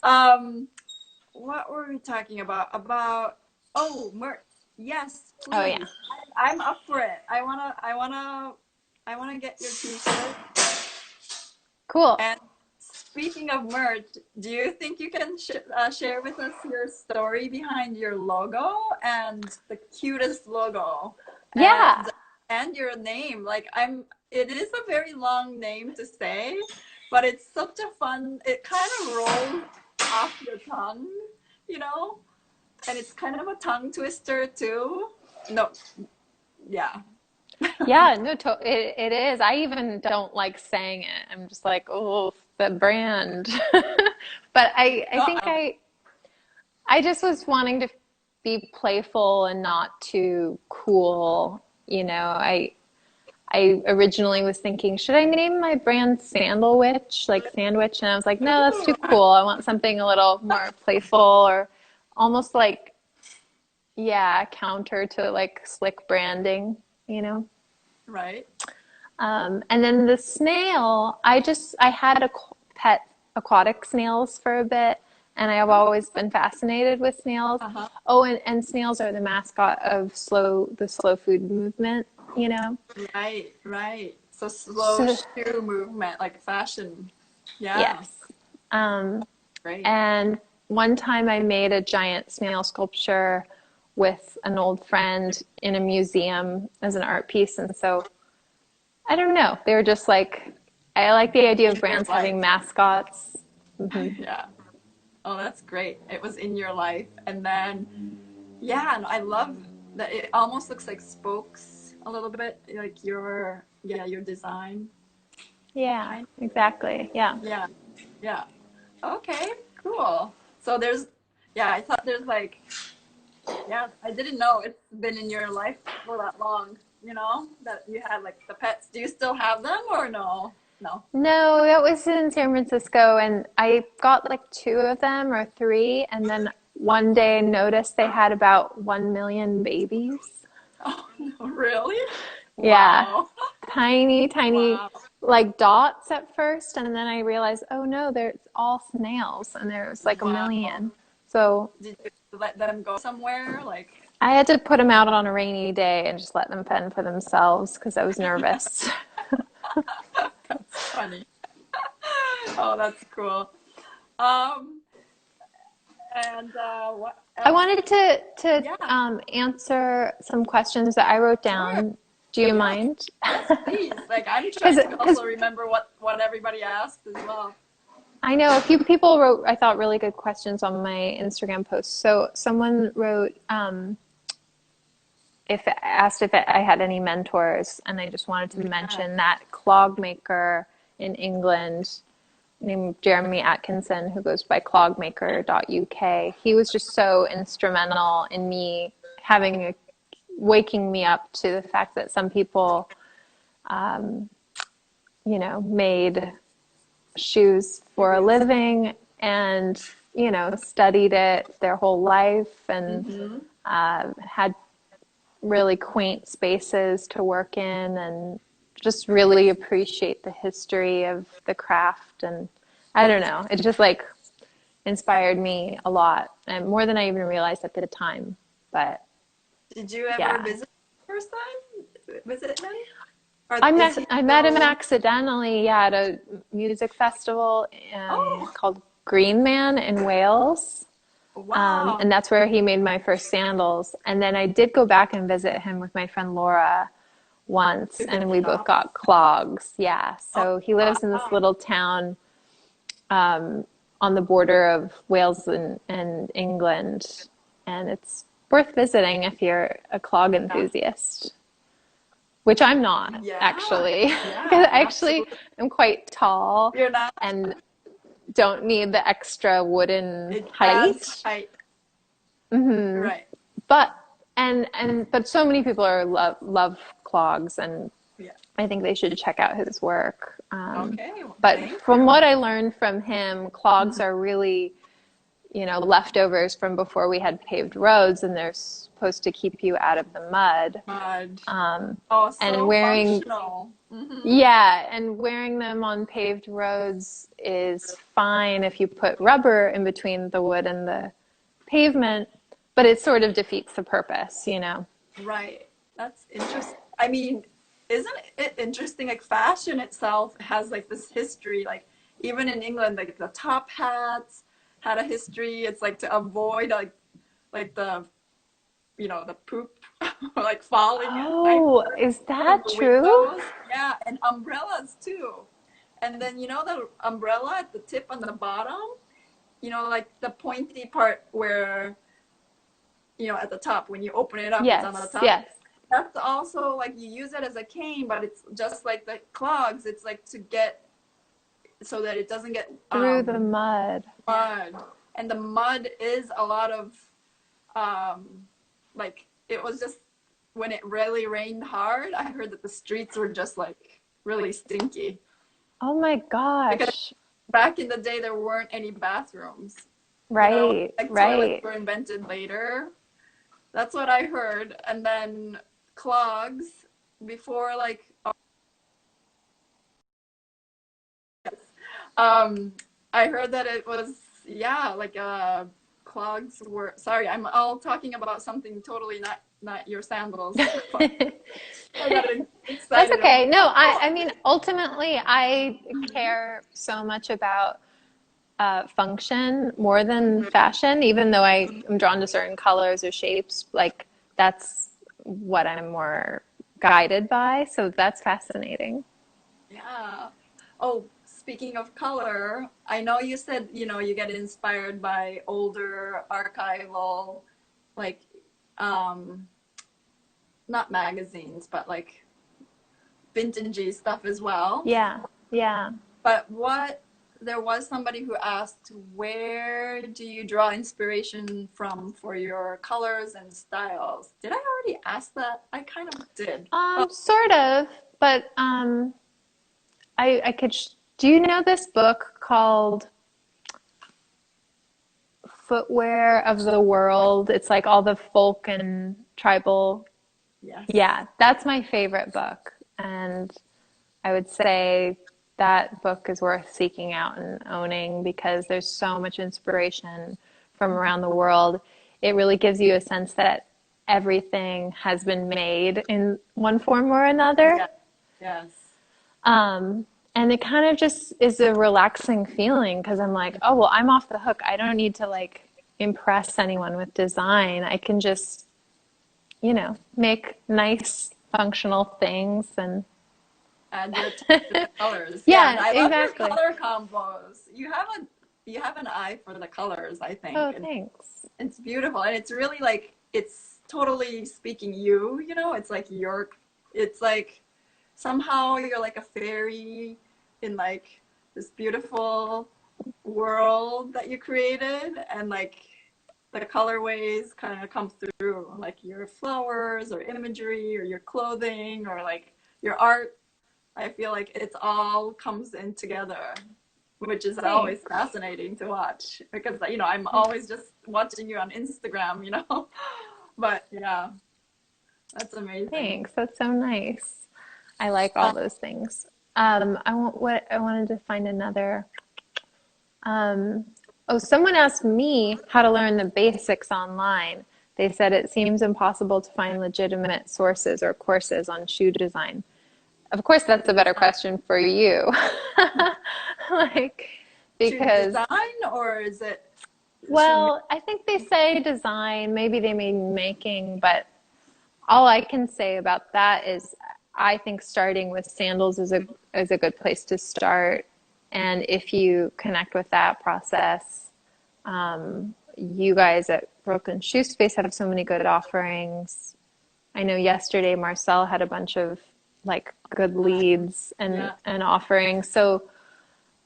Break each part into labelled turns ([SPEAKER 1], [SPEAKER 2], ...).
[SPEAKER 1] Um, what were we talking about? Merch. Yes,
[SPEAKER 2] Oh yeah.
[SPEAKER 1] please. I'm up for it. I wanna get your t-shirt.
[SPEAKER 2] Cool.
[SPEAKER 1] And speaking of merch, do you think you can share with us your story behind your logo and the cutest logo,
[SPEAKER 2] Yeah.
[SPEAKER 1] and your name? Like it is a very long name to say, but it's such a fun. It kind of rolls off your tongue, you know, and it's kind of a tongue twister too. No, yeah.
[SPEAKER 2] Yeah, no, it is. I even don't like saying it. I'm just like, oh, the brand. But I think
[SPEAKER 1] Uh-uh.
[SPEAKER 2] I just was wanting to be playful and not too cool. I originally was thinking, should I name my brand Sandalwich, like sandwich? And I was like, no, that's too
[SPEAKER 1] Ooh.
[SPEAKER 2] cool. I want something a little more playful or almost like, yeah, counter to like slick branding, you know?
[SPEAKER 1] Right.
[SPEAKER 2] And then the snail, I had pet aquatic snails for a bit, and I have
[SPEAKER 1] Oh.
[SPEAKER 2] always been fascinated with snails.
[SPEAKER 1] Uh-huh.
[SPEAKER 2] Oh, and snails are the mascot of the slow food movement, you know?
[SPEAKER 1] Right, right. So slow
[SPEAKER 2] So,
[SPEAKER 1] shoe movement, like fashion. Yeah,
[SPEAKER 2] yes. Um,
[SPEAKER 1] great.
[SPEAKER 2] and one time I made a giant snail sculpture with an old friend in a museum as an art piece, and so I don't know. They were just like, I like the idea of
[SPEAKER 1] In your
[SPEAKER 2] brands
[SPEAKER 1] life.
[SPEAKER 2] having mascots. Hmm.
[SPEAKER 1] Yeah. Oh, that's great. It was in your life. And then, yeah, and I love that it almost looks like spokes a little bit, like your design.
[SPEAKER 2] Yeah,
[SPEAKER 1] Kind
[SPEAKER 2] exactly. Yeah.
[SPEAKER 1] Yeah, yeah. Okay, cool. So yeah, I thought yeah, I didn't know it's been in your life for that long, that you had like the pets. Do you still have them or no? No.
[SPEAKER 2] No, that was in San Francisco, and I got like two of them or three, and then one day I noticed they had about 1 million babies.
[SPEAKER 1] Oh, no, really?
[SPEAKER 2] Yeah,
[SPEAKER 1] Wow.
[SPEAKER 2] tiny, tiny,
[SPEAKER 1] Wow.
[SPEAKER 2] like dots at first, and then I realized, oh no, they're all snails, and there was like a
[SPEAKER 1] Wow.
[SPEAKER 2] million. So
[SPEAKER 1] Did you let them go somewhere? Like,
[SPEAKER 2] I had to put them out on a rainy day and just let them fend for themselves because I was nervous.
[SPEAKER 1] that's funny. Oh, that's cool. Um, and what
[SPEAKER 2] I
[SPEAKER 1] else?
[SPEAKER 2] wanted to
[SPEAKER 1] Yeah,
[SPEAKER 2] answer some questions that I wrote
[SPEAKER 1] sure.
[SPEAKER 2] down. Do you
[SPEAKER 1] Yes,
[SPEAKER 2] mind?
[SPEAKER 1] yes, please. Like, I'm trying to
[SPEAKER 2] Because
[SPEAKER 1] also remember what everybody asked as well.
[SPEAKER 2] I know a few people wrote, I thought, really good questions on my Instagram post. So someone wrote, if asked if I had any mentors, and I just wanted to
[SPEAKER 1] Yeah.
[SPEAKER 2] mention that clog maker in England named Jeremy Atkinson, who goes by clogmaker.uk. He was just so instrumental in me waking me up to the fact that some people, made shoes for a
[SPEAKER 1] Shoes.
[SPEAKER 2] living and, studied it their whole life and
[SPEAKER 1] Mm-hmm.
[SPEAKER 2] had really quaint spaces to work in and just really appreciate the history of the craft. And I don't know, it just like inspired me a lot and more than I even realized at the time. But
[SPEAKER 1] Did you ever
[SPEAKER 2] yeah,
[SPEAKER 1] visit first time? Visit him? Or
[SPEAKER 2] I
[SPEAKER 1] is
[SPEAKER 2] met
[SPEAKER 1] he
[SPEAKER 2] I met him
[SPEAKER 1] still?
[SPEAKER 2] accidentally, yeah, at a music festival
[SPEAKER 1] Oh,
[SPEAKER 2] called Green Man in Wales.
[SPEAKER 1] wow.
[SPEAKER 2] And that's where he made my first sandals. And then I did go back and visit him with my friend Laura once,
[SPEAKER 1] To the
[SPEAKER 2] and we both
[SPEAKER 1] shop.
[SPEAKER 2] got clogs. Yeah.
[SPEAKER 1] Oh,
[SPEAKER 2] So he lives in this
[SPEAKER 1] wow.
[SPEAKER 2] little town on the border of Wales and England. And it's worth visiting if you're a clog
[SPEAKER 1] Yeah.
[SPEAKER 2] enthusiast, which I'm not
[SPEAKER 1] Yeah.
[SPEAKER 2] actually, because
[SPEAKER 1] Yeah,
[SPEAKER 2] I actually
[SPEAKER 1] absolutely.
[SPEAKER 2] am quite tall
[SPEAKER 1] You're not.
[SPEAKER 2] and don't need the extra wooden
[SPEAKER 1] It adds
[SPEAKER 2] height.
[SPEAKER 1] height. Right.
[SPEAKER 2] But but so many people love clogs, and
[SPEAKER 1] Yeah.
[SPEAKER 2] I think they should check out his work.
[SPEAKER 1] Okay. Well,
[SPEAKER 2] But
[SPEAKER 1] thank
[SPEAKER 2] from
[SPEAKER 1] you.
[SPEAKER 2] what I learned from him, clogs are really, leftovers from before we had paved roads, and they're supposed supposed to keep you out of the mud.
[SPEAKER 1] Mud. Oh,
[SPEAKER 2] And
[SPEAKER 1] so
[SPEAKER 2] wearing,
[SPEAKER 1] functional. Mm-hmm.
[SPEAKER 2] yeah, and wearing them on paved roads is fine if you put rubber in between the wood and the pavement, but it sort of defeats the purpose, you know?
[SPEAKER 1] Right. That's interesting. I mean, isn't it interesting? Like fashion itself has like this history. Like even in England, like the top hats had a history. It's like to avoid like the the poop like falling I
[SPEAKER 2] Oh,
[SPEAKER 1] heard,
[SPEAKER 2] is
[SPEAKER 1] from
[SPEAKER 2] that
[SPEAKER 1] the
[SPEAKER 2] true?
[SPEAKER 1] windows. Yeah, and umbrellas too. And then the umbrella at the tip on the bottom, like the pointy part where at the top when you open it up, it's on the
[SPEAKER 2] Yes,
[SPEAKER 1] top.
[SPEAKER 2] yes.
[SPEAKER 1] That's also like you use it as a cane, but it's just like the clogs. It's like to get so that it doesn't get
[SPEAKER 2] Through the mud.
[SPEAKER 1] mud. And the mud is a lot of like it was just when it really rained hard, I heard that the streets were just like really stinky.
[SPEAKER 2] Oh my
[SPEAKER 1] Because
[SPEAKER 2] gosh.
[SPEAKER 1] back in the day there weren't any bathrooms.
[SPEAKER 2] Right,
[SPEAKER 1] Like toilets
[SPEAKER 2] right.
[SPEAKER 1] were invented later. That's what I heard. And then clogs before like I heard that it was like clogs were sorry, I'm all talking about something totally not your sandals. I got
[SPEAKER 2] That's
[SPEAKER 1] excited
[SPEAKER 2] okay.
[SPEAKER 1] about
[SPEAKER 2] No, I
[SPEAKER 1] clogs.
[SPEAKER 2] mean, ultimately, I care so much about function more than fashion, even though I am drawn to certain colors or shapes. Like, that's what I'm more guided by. So that's fascinating.
[SPEAKER 1] Yeah. Oh, speaking of color, I know you said, you get inspired by older archival, like, um, not magazines, but like vintagey stuff as well.
[SPEAKER 2] Yeah, yeah.
[SPEAKER 1] But there was somebody who asked, where do you draw inspiration from for your colors and styles? Did I already ask that? I kind of did. Oh,
[SPEAKER 2] Sort of, but I could. Do you know this book called Footwear of the World? It's like all the folk and tribal.
[SPEAKER 1] yes.
[SPEAKER 2] Yeah, that's my favorite book. And I would say that book is worth seeking out and owning because there's so much inspiration from around the world. It really gives you a sense that everything has been made in one form or another.
[SPEAKER 1] Yes. Yes.
[SPEAKER 2] And it kind of just is a relaxing feeling because I'm like, oh, well, I'm off the hook. I don't need to like impress anyone with design. I can just, make nice functional things and
[SPEAKER 1] Add your touch to the colors. Yeah, and
[SPEAKER 2] yeah,
[SPEAKER 1] I love your
[SPEAKER 2] exactly.
[SPEAKER 1] color combos. You have an eye for the colors, I think.
[SPEAKER 2] Oh,
[SPEAKER 1] And
[SPEAKER 2] thanks.
[SPEAKER 1] it's beautiful. And it's really like it's totally speaking it's like it's like somehow you're like a fairy in like this beautiful world that you created and like the colorways kind of come through like your flowers or imagery or your clothing or like your art. I feel like it's all comes in together, which is always
[SPEAKER 2] Thanks.
[SPEAKER 1] fascinating to watch because I'm always just watching you on Instagram. But yeah, that's amazing.
[SPEAKER 2] Thanks. That's so nice. I like all those things. I wanted to find another. Oh, someone asked me how to learn the basics online. They said it seems impossible to find legitimate sources or courses on shoe design. Of course, that's a better question for you. Like,
[SPEAKER 1] To
[SPEAKER 2] because,
[SPEAKER 1] design or is it shoe?
[SPEAKER 2] well, I think they say design, maybe they mean making, but all I can say about that is I think starting with sandals is a good place to start. And if you connect with that process, you guys at Brooklyn Shoe Space have so many good offerings. I know yesterday Marcel had a bunch of like good leads and,
[SPEAKER 1] Yeah,
[SPEAKER 2] and offerings. So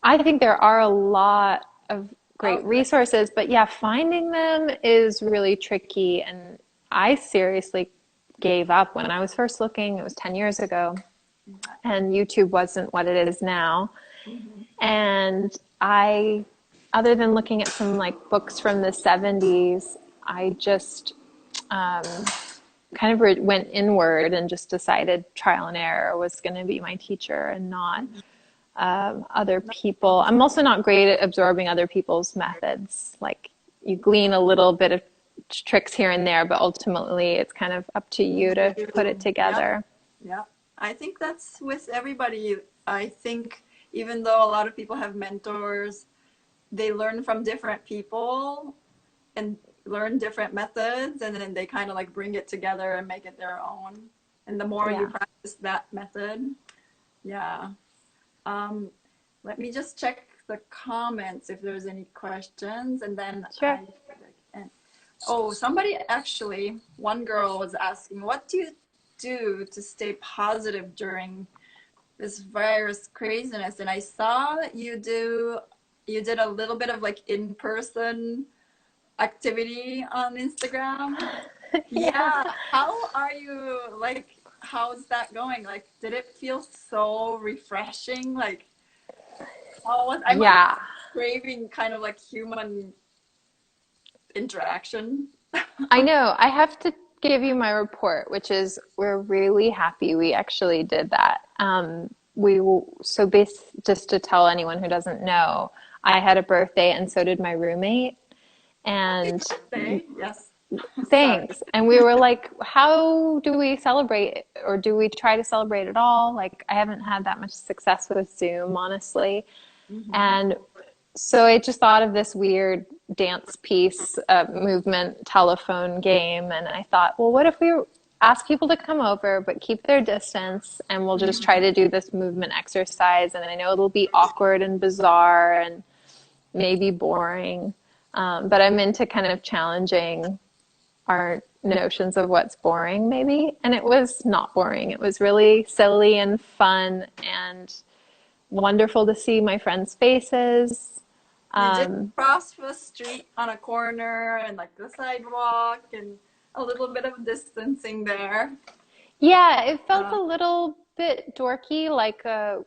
[SPEAKER 2] I think there are a lot of great
[SPEAKER 1] out there.
[SPEAKER 2] resources, but yeah, finding them is really tricky. And I seriously gave up when I was first looking. It was 10 years ago, and YouTube wasn't what it is now.
[SPEAKER 1] Mhm.
[SPEAKER 2] And other than looking at some like books from the 70s, I just kind of went inward and just decided trial and error was going to be my teacher and not other people. I'm also not great at absorbing other people's methods. Like you glean a little bit of tricks here and there, but ultimately it's kind of up to you to put it together.
[SPEAKER 1] Yeah. I think that's with everybody. I think even though a lot of people have mentors, they learn from different people and learn different methods, and then they kind of like bring it together and make it their own. And the more you practice that method, let me just check the comments if there's any questions, and then somebody actually, one girl was asking, what do you do to stay positive during this virus craziness? And I saw that you did a little bit of like in-person activity on Instagram. Yeah. How are you, like, how's that going? Like, did it feel so refreshing? Like, I'm like craving kind of like human interaction.
[SPEAKER 2] I know. I have to give you my report, which is we're really happy we actually did that. Just to tell anyone who doesn't know, I had a birthday and so did my roommate. And
[SPEAKER 1] yes.
[SPEAKER 2] Thanks. And we were like, how do we celebrate, or do we try to celebrate at all? Like, I haven't had that much success with Zoom, honestly. And so I just thought of this weird dance piece, movement, telephone game. And I thought, well, what if we ask people to come over, but keep their distance, and we'll just try to do this movement exercise. And I know it'll be awkward and bizarre and maybe boring. But I'm into kind of challenging our notions of what's boring, maybe. And it was not boring. It was really silly and fun and wonderful to see my friends' faces.
[SPEAKER 1] You did cross the street on a corner and like the sidewalk and a little bit of distancing there.
[SPEAKER 2] Yeah, it felt a little bit dorky, like a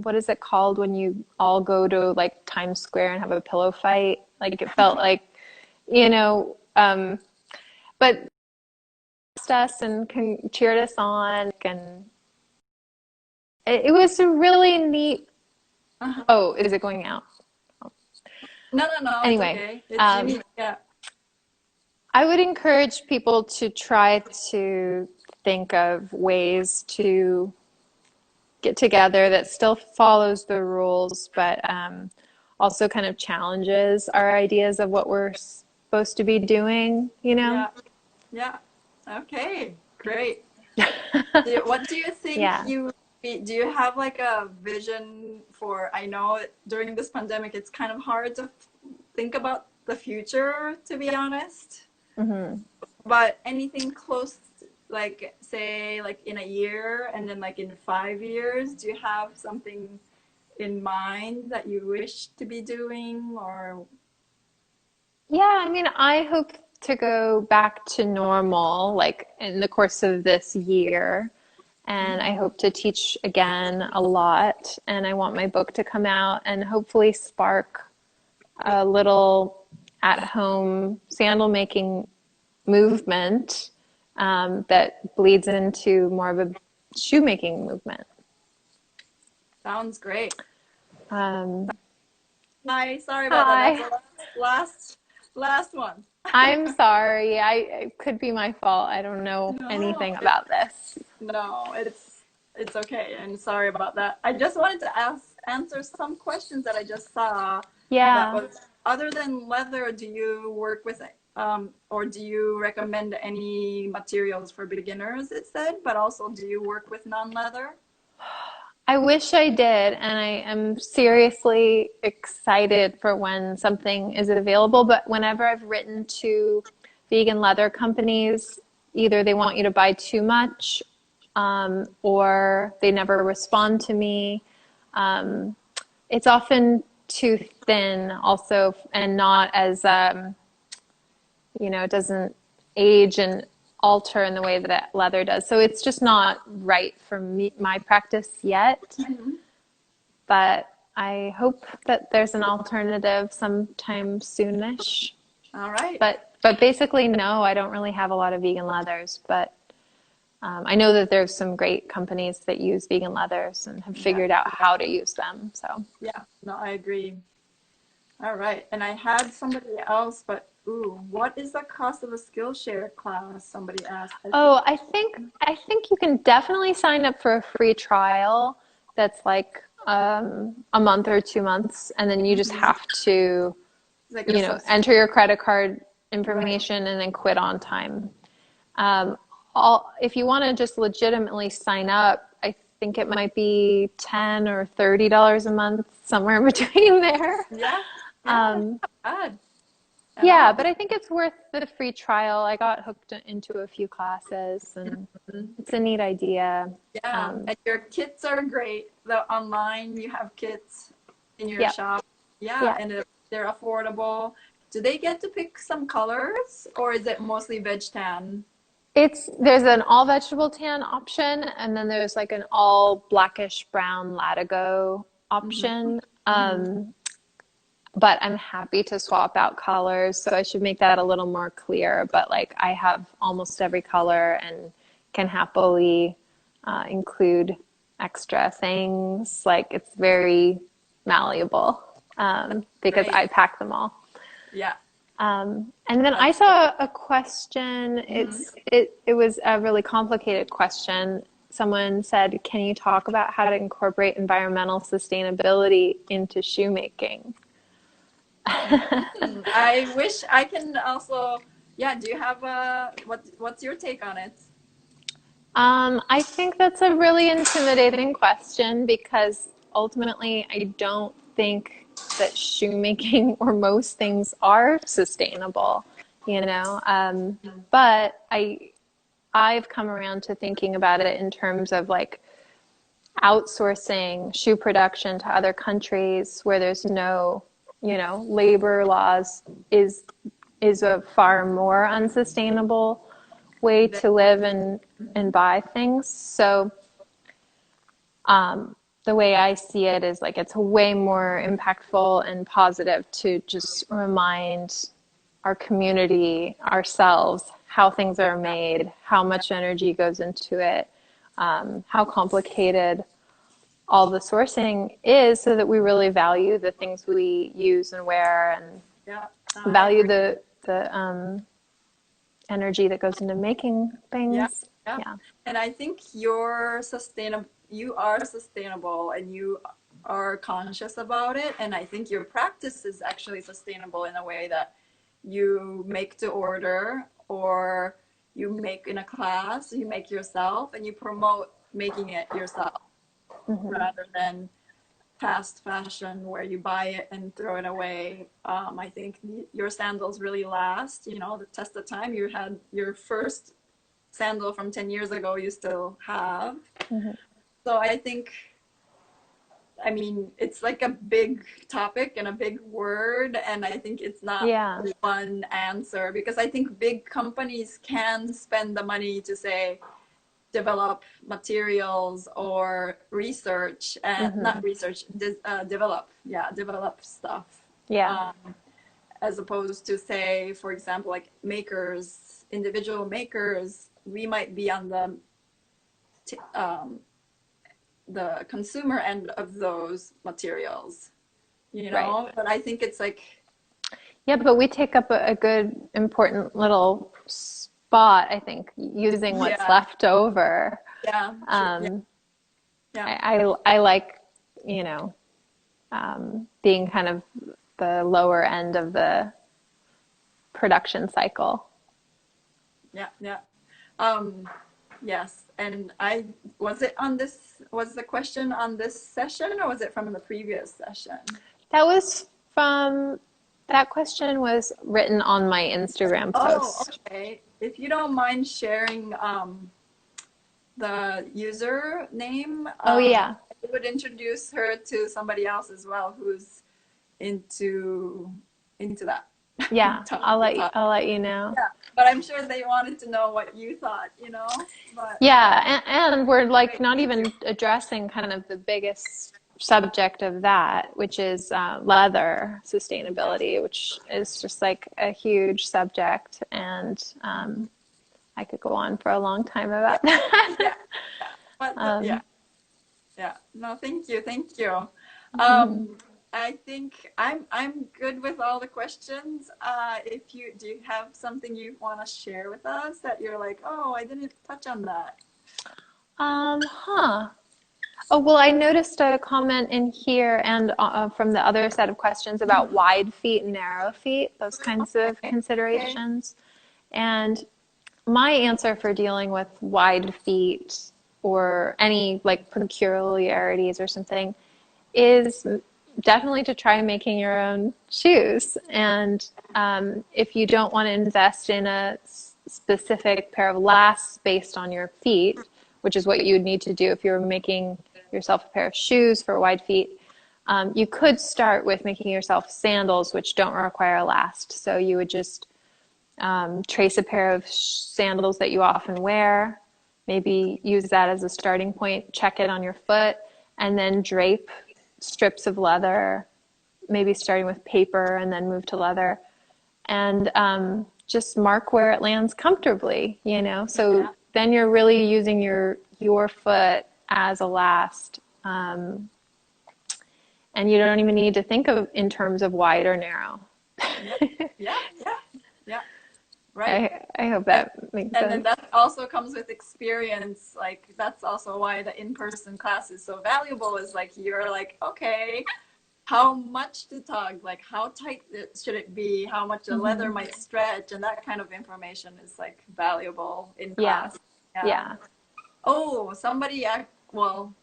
[SPEAKER 2] what is it called when you all go to like Times Square and have a pillow fight? Like it felt like, but us and cheered us on, and it was a really neat. Oh, is it going out?
[SPEAKER 1] No.
[SPEAKER 2] Anyway,
[SPEAKER 1] it's okay. Yeah.
[SPEAKER 2] I would encourage people to try to think of ways to get together that still follows the rules, but also kind of challenges our ideas of what we're supposed to be doing,
[SPEAKER 1] Yeah. Okay, great. What do you think do you have like a vision for, I know during this pandemic, it's kind of hard to think about the future, to be honest. But anything close, like say like in a year and then like in 5 years, do you have something in mind that you wish to be doing? Or
[SPEAKER 2] Yeah, I mean, I hope to go back to normal, like in the course of this year. And I hope to teach again a lot. And I want my book to come out and hopefully spark a little at-home sandal making movement that bleeds into more of a shoemaking movement.
[SPEAKER 1] Sounds great.
[SPEAKER 2] Hi,
[SPEAKER 1] sorry about that. That's the last one.
[SPEAKER 2] I'm sorry. It could be my fault. I don't know anything about this.
[SPEAKER 1] No, it's okay. And sorry about that. I just wanted to answer some questions that I just saw.
[SPEAKER 2] Yeah.
[SPEAKER 1] Other than leather, do you work with or do you recommend any materials for beginners, it said, but also do you work with non-leather?
[SPEAKER 2] I wish I did, and I am seriously excited for when something is available, but whenever I've written to vegan leather companies, either they want you to buy too much or they never respond to me. It's often too thin also, and not as, it doesn't age and alter in the way that leather does. So it's just not right for me, my practice yet. But I hope that there's an alternative sometime soonish.
[SPEAKER 1] All right.
[SPEAKER 2] But But basically, no, I don't really have a lot of vegan leathers, but I know that there's some great companies that use vegan leathers and have figured out how to use them. So
[SPEAKER 1] yeah, no, I agree. All right. And I had somebody else, but ooh, what is the cost of a Skillshare class? Somebody asked.
[SPEAKER 2] oh, I think you can definitely sign up for a free trial that's like a month or 2 months, and then you just have to,
[SPEAKER 1] It's like a
[SPEAKER 2] enter your credit card information and then quit on time. If you want to just legitimately sign up, I think it might be $10 or $30 a month, somewhere in between there.
[SPEAKER 1] yeah,
[SPEAKER 2] Um,
[SPEAKER 1] not bad at
[SPEAKER 2] yeah,
[SPEAKER 1] all.
[SPEAKER 2] but I think it's worth the free trial. I got hooked into a few classes, and it's a neat idea.
[SPEAKER 1] Yeah, and your kits are great. The online, you have kits in your
[SPEAKER 2] Yeah,
[SPEAKER 1] shop. Yeah,
[SPEAKER 2] yeah.
[SPEAKER 1] and they're affordable. Do they get to pick some colors, or is it mostly veg tan?
[SPEAKER 2] There's an all vegetable tan option, and then there's like an all blackish brown latigo
[SPEAKER 1] Mm-hmm.
[SPEAKER 2] option.
[SPEAKER 1] Mm-hmm.
[SPEAKER 2] But I'm happy to swap out colors, so I should make that a little more clear. But like I have almost every color and can happily include extra things. Like it's very malleable because
[SPEAKER 1] Great.
[SPEAKER 2] I pack them all.
[SPEAKER 1] Yeah.
[SPEAKER 2] And then I saw a question.
[SPEAKER 1] Mm-hmm.
[SPEAKER 2] It was a really complicated question. Someone said, "Can you talk about how to incorporate environmental sustainability into shoemaking?"
[SPEAKER 1] I wish I can also. Yeah. Do you have what's your take on it?
[SPEAKER 2] I think that's a really intimidating question because ultimately I don't think that shoemaking or most things are sustainable, you know. But I've come around to thinking about it in terms of like outsourcing shoe production to other countries where there's no, labor laws is a far more unsustainable way to live and buy things. So the way I see it is like it's way more impactful and positive to just remind our community, ourselves, how things are made, how much energy goes into it, how complicated all the sourcing is, so that we really value the things we use and wear, and
[SPEAKER 1] Yeah. No, I
[SPEAKER 2] value
[SPEAKER 1] agree.
[SPEAKER 2] the energy that goes into making
[SPEAKER 1] Yeah.
[SPEAKER 2] things.
[SPEAKER 1] Yeah.
[SPEAKER 2] Yeah.
[SPEAKER 1] And I think you're sustainable. You are sustainable, and you are conscious about it. And I think your practice is actually sustainable in a way that you make to order, or you make in a class, you make yourself, and you promote making it yourself
[SPEAKER 2] Mm-hmm.
[SPEAKER 1] rather than fast fashion where you buy it and throw it away. I think your sandals really last, the test of time. You had your first sandal from 10 years ago, you still have.
[SPEAKER 2] Mm-hmm.
[SPEAKER 1] So I think, I mean, it's like a big topic and a big word, and I think it's not
[SPEAKER 2] Yeah.
[SPEAKER 1] one answer, because I think big companies can spend the money to say, develop materials or research, and
[SPEAKER 2] Mm-hmm.
[SPEAKER 1] not research, develop stuff,
[SPEAKER 2] Yeah.
[SPEAKER 1] um, as opposed to say, for example, like makers, individual makers, we might be on the consumer end of those materials,
[SPEAKER 2] Right.
[SPEAKER 1] but I think it's like,
[SPEAKER 2] Yeah, but we take up a good, important little spot, I think, using what's
[SPEAKER 1] yeah,
[SPEAKER 2] left over.
[SPEAKER 1] yeah, true, yeah,
[SPEAKER 2] Um,
[SPEAKER 1] yeah,
[SPEAKER 2] I like, being kind of the lower end of the production cycle.
[SPEAKER 1] yeah, yeah. um yes. And I was it on this was the question on this session, or was it from the previous session?
[SPEAKER 2] That was from, that question was written on my Instagram
[SPEAKER 1] Oh,
[SPEAKER 2] post.
[SPEAKER 1] okay. If you don't mind sharing the user name,
[SPEAKER 2] Oh, yeah.
[SPEAKER 1] I would introduce her to somebody else as well who's into that
[SPEAKER 2] Yeah,
[SPEAKER 1] topic.
[SPEAKER 2] I'll let you know.
[SPEAKER 1] Yeah, but I'm sure they wanted to know what you thought, But
[SPEAKER 2] Yeah, and we're like
[SPEAKER 1] great,
[SPEAKER 2] not
[SPEAKER 1] thank you.
[SPEAKER 2] even addressing kind of the biggest subject of that, which is leather sustainability, which is just like a huge subject, and I could go on for a long time about that.
[SPEAKER 1] Yeah. But yeah. No, thank you. I think I'm good with all the questions. If you do you have something you want to share with us that you're like, oh, I didn't touch on that.
[SPEAKER 2] Oh, well, I noticed a comment in here and from the other set of questions about wide feet and narrow feet, those kinds of considerations. And my answer for dealing with wide feet or any like peculiarities or something is definitely to try making your own shoes. And if you don't want to invest in a specific pair of lasts based on your feet, which is what you would need to do if you were making yourself a pair of shoes for wide feet, you could start with making yourself sandals, which don't require a last. So you would just trace a pair of sandals that you often wear, maybe use that as a starting point, check it on your foot, and then drape strips of leather, maybe starting with paper and then move to leather, and just mark where it lands comfortably, you know? So then you're really using your foot as a last, and you don't even need to think of in terms of wide or narrow.
[SPEAKER 1] Yeah. Right.
[SPEAKER 2] I hope that makes sense.
[SPEAKER 1] And then that also comes with experience. Like that's also why the in-person class is so valuable, is like you're like, okay, how much to tug, like how tight should it be, how much the leather might stretch, and that kind of information is like valuable in class.
[SPEAKER 2] Yeah.
[SPEAKER 1] Oh, somebody well,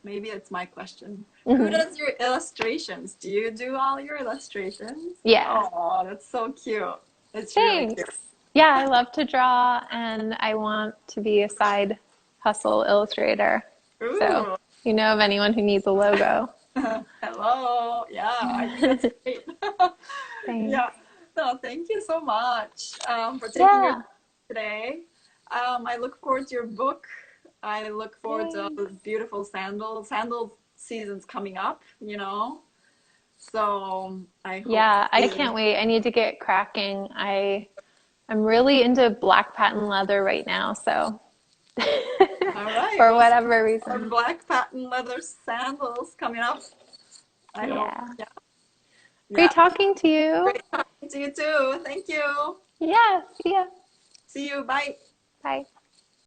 [SPEAKER 1] maybe it's my question. Who does your illustrations? Do you do all your illustrations?
[SPEAKER 2] Yeah.
[SPEAKER 1] Oh, that's so cute. It's
[SPEAKER 2] Thanks.
[SPEAKER 1] really cute.
[SPEAKER 2] Yeah, I love to draw, and I want to be a side hustle illustrator.
[SPEAKER 1] Ooh.
[SPEAKER 2] So, you know of anyone who needs a logo?
[SPEAKER 1] Hello. Yeah, I think that's great.
[SPEAKER 2] Thanks.
[SPEAKER 1] Yeah. No, thank you so much for taking your time today. I look forward to your book. I look forward to all those beautiful sandals. Sandal season's coming up, you know. So I hope.
[SPEAKER 2] Yeah, I can't wait. I need to get cracking. I'm really into black patent leather right now, so
[SPEAKER 1] All right.
[SPEAKER 2] for whatever reason.
[SPEAKER 1] Our black patent leather sandals coming up. I hope. Yeah.
[SPEAKER 2] Great talking to you.
[SPEAKER 1] Great talking to you too. Thank you.
[SPEAKER 2] Yeah, see ya.
[SPEAKER 1] See you. Bye.
[SPEAKER 2] Bye.